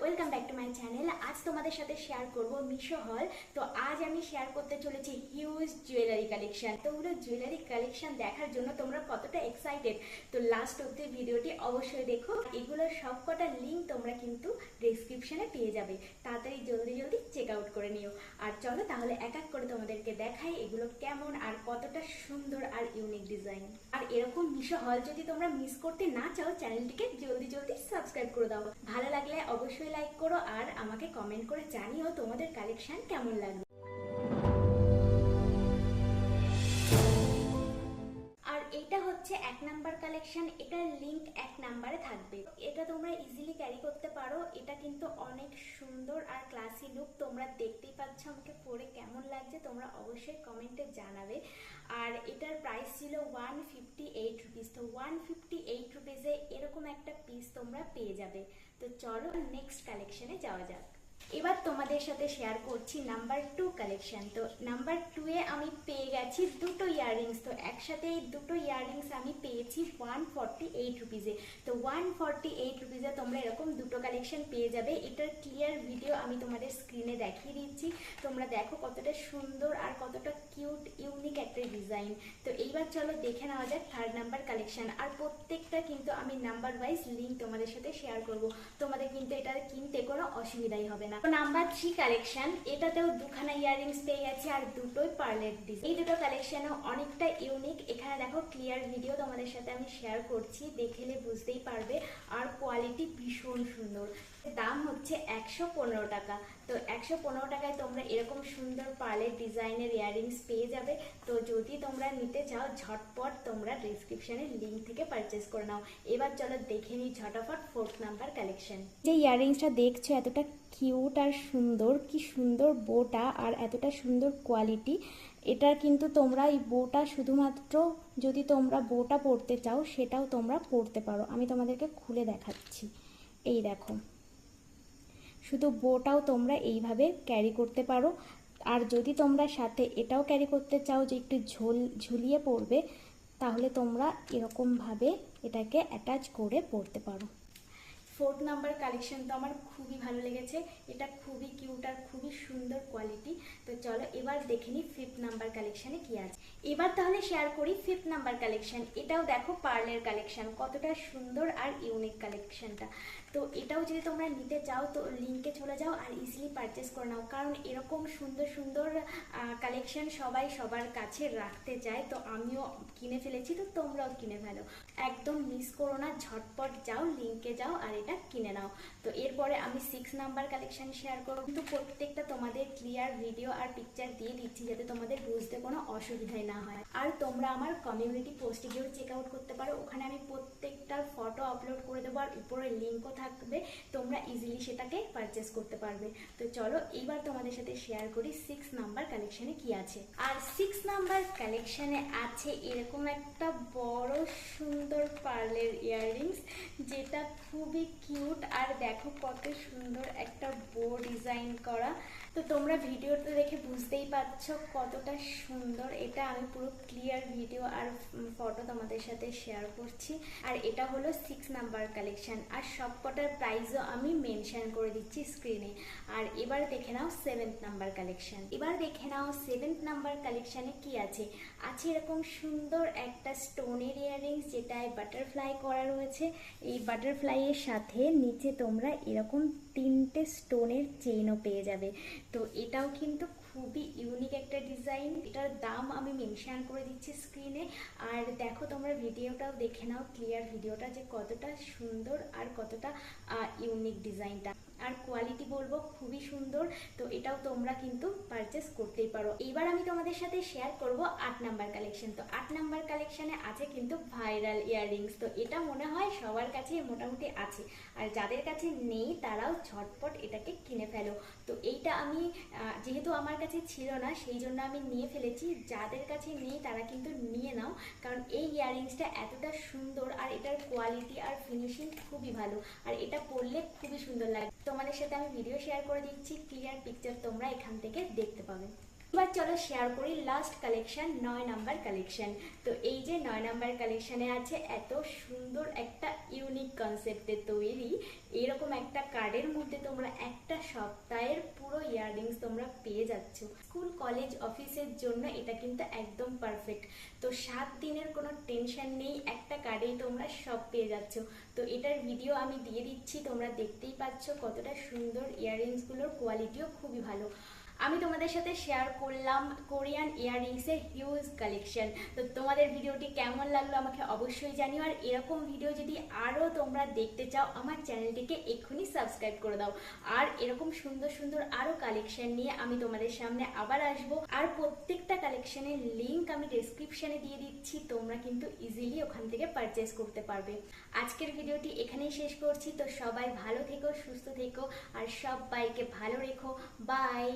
Welcome back to my channel. আজ তোমাদের সাথে শেয়ার করব মিশো হল। তো আজ আমি শেয়ার করতে চলেছি হিউজ জুয়েলারি কালেকশন। তো ওগুলো জুয়েলারি কালেকশন দেখার জন্য তোমরা কতটা এক্সাইটেড, তো লাস্ট অব্দি ভিডিওটি অবশ্যই দেখো। এগুলোর সবকটা লিঙ্ক তোমরা কিন্তু ডেসক্রিপশনে পেয়ে যাবে, তাড়াতাড়ি জলদি জলদি চেক আউট করে নিও। আর চলো তাহলে এক এক করে তোমাদেরকে দেখাই এগুলো কেমন আর কতটা সুন্দর আর ইউনিক ডিজাইন। আর এরকম মিশো হল যদি তোমরা মিস করতে না চাও, চ্যানেলটিকে জলদি জলদি সাবস্ক্রাইব করে দাও। ভালো লাগলে অবশ্যই লাইক করো আর আমাকে কমেন্ট করে জানিও তোমাদের কালেকশন কেমন লাগলো। আর এটা হচ্ছে 1 নাম্বার কালেকশন, এটার লিংক 1 নাম্বারে থাকবে। এটা তোমরা ইজিলি ক্যারি করতে পারো। এটা কিন্তু অনেক সুন্দর আর ক্লাসি লুক। তোমরা দেখতেই পাচ্ছ আমাকে পরে কেমন লাগছে, তোমরা অবশ্যই কমেন্টে জানাবে। আর এটার প্রাইস ছিল 158 রুপিস। তো 158 রুপিসে এরকম একটা পিস তোমরা পেয়ে যাবে। তো চলো নেক্সট কালেকশনে যাওয়া যাক। এবার তোমাদের সাথে শেয়ার করছি নাম্বার 2 কালেকশন। তো নাম্বার 2 এ আমি পেয়ে গেছি দুটো ইয়াররিংস। তো একসাথে এই দুটো ইয়াররিংস আমি পেয়েছি 148 রুপিসে। তো 148 রুপিসে তোমরা এরকম দুটো কালেকশন পেয়ে যাবে। এটার ক্লিয়ার ভিডিও আমি তোমাদের স্ক্রিনে দেখিয়ে দিচ্ছি। তোমরা দেখো কতটা সুন্দর আর কতটা কিউট ইউনিক একটা ডিজাইন। তো এইবার চলো দেখে নেওয়া যাক 3rd নাম্বার কালেকশন। আর প্রত্যেকটা কিন্তু আমি নাম্বার ওয়াইজ লিঙ্ক তোমাদের সাথে শেয়ার করব। তোমাদের কিন্তু এটা কিনতে কোনো অসুবিধাই হবে না। নাম্বার 3 কালেকশন, এটাতেও দুখানা ইয়াররিংস পেয়ে গেছি আর দুটোই পার্লের ডিজাইন। এই দুটো কালেকশনও অনেকটা ইউনিক। এখানে দেখো ক্লিয়ার ভিডিও তোমাদের সাথে আমি শেয়ার করছি, দেখলে বুঝতেই পারবে। আর কোয়ালিটি ভীষণ সুন্দর। দাম হচ্ছে 115 টাকা। তো 115 টাকায় তোমরা এরকম সুন্দর পার্লের ডিজাইনের ইয়াররিংস পেয়ে যাবে। তো যদি তোমরা নিতে চাও ঝটপট তোমরা ডেসক্রিপশনের লিঙ্ক থেকে পারচেস করে নাও। এবার চলো দেখে নিই ঝটপট 4th নাম্বার কালেকশন। যে ইয়াররিংসটা দেখছো এতটা কিউট আর সুন্দর, কি সুন্দর বোটা আর এতটা সুন্দর কোয়ালিটি। এটা কিন্তু তোমরা এই বোটা শুধুমাত্র যদি তোমরা বোটা পরতে চাও সেটাও তোমরা পরতে পারো। আমি তোমাদেরকে খুলে দেখাচ্ছি। এই দেখো, শুধু বোটাও তোমরা এইভাবে ক্যারি করতে পারো। আর যদি তোমরা সাথে এটাও ক্যারি করতে চাও যে একটু ঝুলিয়ে পরবে, তাহলে তোমরা এরকমভাবে এটাকে অ্যাটাচ করে পরতে পারো। 4th নাম্বার কালেকশন তো আমার খুবই ভালো লেগেছে। এটা খুবই কিউট আর খুবই সুন্দর কোয়ালিটি। তো চলো এবার দেখে নিই 5th নাম্বার কালেকশানে কি আছে। এবার তাহলে শেয়ার করি 5th নাম্বার কালেকশন। এটাও দেখো পার্লের কালেকশন, কতটা সুন্দর আর ইউনিক কালেকশনটা। তো এটাও যদি তোমরা নিতে চাও তো লিঙ্কে চলে যাও আর ইজিলি পারচেস করে নাও। কারণ এরকম সুন্দর সুন্দর কালেকশন সবাই সবার কাছে রাখতে চায়। তো আমিও কিনে ফেলেছি, তো তোমরাও কিনে ফেলো। একদম মিস করো না, ঝটপট যাও লিঙ্কে যাও আর এটা কিনে নাও। তো এরপরে আমি 6 নাম্বার কালেকশন শেয়ার করব। কিন্তু প্রত্যেকটা তোমাদের ক্লিয়ার ভিডিও আর পিকচার দিয়ে দিচ্ছি যাতে তোমাদের বুঝতে কোনো অসুবিধাই না হয়। আর তোমরা আমার কমিউনিটি পোস্টে গিয়েও চেক আউট করতে পারো, ওখানে আমি প্রত্যেকটার ফটো আপলোড করে দেবো আর উপরে লিঙ্কও থাকবে, তোমরা ইজিলি সেটাকে পারচেস করতে পারবে। তো চলো এইবার তোমাদের সাথে শেয়ার করি 6 নাম্বার কালেকশনে কি আছে। আর 6 নাম্বার কালেকশনে আছে এরকম একটা বড় সুন্দর পার্লের ইয়াররিংস, যেটা খুবই কিউট। আর দেখো কত সুন্দর একটা বো ডিজাইন করা। তো তোমরা ভিডিওতে দেখে বুঝতেই পারছো কতটা সুন্দর। এটা আমি পুরো ক্লিয়ার ভিডিও আর ফটো তোমাদের সাথে শেয়ার করছি। আর এটা হলো 6 নাম্বার কালেকশন। আর সবকটার প্রাইসও আমি মেনশন করে দিচ্ছি স্ক্রিনে। আর এবার দেখে নাও 7th নাম্বার কালেকশন। এবার দেখে নাও 7th নাম্বার কালেকশনে কি আছে। আছে এরকম সুন্দর একটা স্টোনের ইয়াররিংস, যেটায় বাটারফ্লাই করা রয়েছে। এই বাটারফ্লাইয়ের সাথে নিচে তোমরা এরকম 3টে স্টোনের চেইনও পেয়ে যাবে। তো এটাও কিন্তু খুবই ইউনিক একটা ডিজাইন। এটার দাম আমি মেনশন করে দিচ্ছি স্ক্রিনে। আর দেখো তোমরা ভিডিওটাও দেখে নাও, ক্লিয়ার ভিডিওটা, যে কতটা সুন্দর আর কতটা ইউনিক ডিজাইনটা। আর কোয়ালিটি বলবো খুবই সুন্দর। তো এটাও তোমরা কিন্তু পারচেস করতেই পারো। এইবার আমি তোমাদের সাথে শেয়ার করব 8 নাম্বার কালেকশন। তো 8 নাম্বার কালেকশনে আছে কিন্তু ভাইরাল ইয়াররিংস। তো এটা মনে হয় সবার কাছে মোটামুটি আছে, আর যাদের কাছে নেই তারাও ঝটপট এটাকে কিনে ফেলো। তো এইটা আমি যেহেতু আমার কাছে ছিল না সেই জন্য আমি নিয়ে ফেলেছি। যাদের কাছে নেই তারা কিন্তু নিয়ে নাও, কারণ এই ইয়াররিংসটা এতটা সুন্দর আর এটার কোয়ালিটি আর ফিনিশিং খুবই ভালো। আর এটা পরলে খুবই সুন্দর লাগে। তোমাদের সাথে আমি ভিডিও শেয়ার করে দিচ্ছি, ক্লিয়ার পিকচার তোমরা এখান থেকে দেখতে পাবে। এবার চলো শেয়ার করি লাস্ট কালেকশন, 9 নাম্বার কালেকশন। তো এই যে 9 নাম্বার কালেকশনে আছে এত সুন্দর একটা ইউনিক কনসেপ্টে তৈরি এরকম একটা কার্ডের মধ্যে তোমরা একটা সপ্তাহের পুরো ইয়াররিংস তোমরা পেয়ে যাচ্ছ। স্কুল কলেজ অফিসের জন্য এটা কিন্তু একদম পারফেক্ট। তো 7 দিনের কোনো টেনশন নেই, একটা কার্ডেই তোমরা সব পেয়ে যাচ্ছ। তো এটার ভিডিও আমি দিয়ে দিচ্ছি, তোমরা দেখতেই পাচ্ছ কতটা সুন্দর ইয়াররিংসগুলোর কোয়ালিটিও খুবই ভালো। আমি তোমাদের সাথে শেয়ার করলাম কোরিয়ান ইয়াররিংসের হিউজ কালেকশন। তো তোমাদের ভিডিওটি কেমন লাগলো আমাকে অবশ্যই জানিও, আর এরকম ভিডিও যদি আরও তোমরা দেখতে চাও আমার চ্যানেলটিকে এক্ষুনি সাবস্ক্রাইব করে দাও। আর এরকম সুন্দর সুন্দর আরও কালেকশন নিয়ে আমি তোমাদের সামনে আবার আসবো। আর প্রত্যেকটা কালেকশনের লিঙ্ক আমি ডেসক্রিপশনে দিয়ে দিচ্ছি, তোমরা কিন্তু ইজিলি ওখান থেকে পারচেস করতে পারবে। আজকের ভিডিওটি এখানেই শেষ করছি। তো সবাই ভালো থেকো, সুস্থ থেকো, আর সবাইকে ভালো রেখো। বাই।